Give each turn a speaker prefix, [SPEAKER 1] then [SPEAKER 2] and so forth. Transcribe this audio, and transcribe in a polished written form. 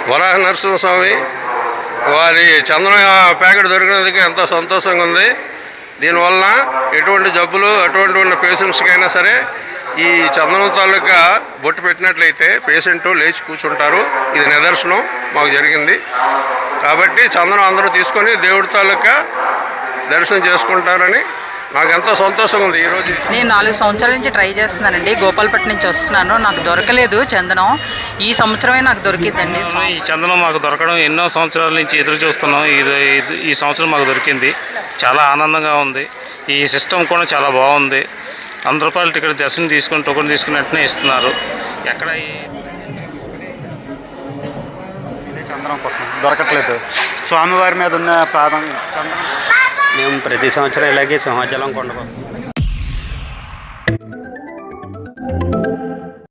[SPEAKER 1] వరాహ నరసింహస్వామి వారి చందనం ప్యాకెట్ దొరికినందుకు ఎంతో సంతోషంగా ఉంది. దీనివలన ఎటువంటి జబ్బులు అటువంటి ఉన్న పేషెంట్స్కైనా సరే ఈ చందనం తాలూకా బొట్టు పెట్టినట్లయితే పేషెంట్ లేచి కూర్చుంటారు. ఇది నిదర్శనం మాకు జరిగింది. కాబట్టి చందనం అందరూ తీసుకొని దేవుడి తాలూకా దర్శనం చేసుకుంటారని నాకు ఎంతో సంతోషంగా ఉంది. ఈరోజు
[SPEAKER 2] నేను 4 సంవత్సరాల నుంచి ట్రై చేస్తున్నానండి. గోపాలపట్నం నుంచి వస్తున్నాను. నాకు దొరకలేదు చందనం. ఈ సంవత్సరమే నాకు దొరికిందండి.
[SPEAKER 3] ఈ చందనం మాకు దొరకడం ఎన్నో సంవత్సరాల నుంచి ఎదురు చూస్తున్నాం. ఈ సంవత్సరం మాకు దొరికింది. చాలా ఆనందంగా ఉంది. ఈ సిస్టమ్ కూడా చాలా బాగుంది. 100 రూపాయలు టికెట్ దర్శనం తీసుకొని టోకెన్ తీసుకుని వెంటనే ఇస్తున్నారు. ఎక్కడ
[SPEAKER 4] చందనం కోసం దొరకట్లేదు. స్వామివారి మీద ఉన్న పాదం చందనం.
[SPEAKER 5] మేము ప్రతి సంవత్సరం ఇలాగే సింహాచలం కొండకు వస్తాం.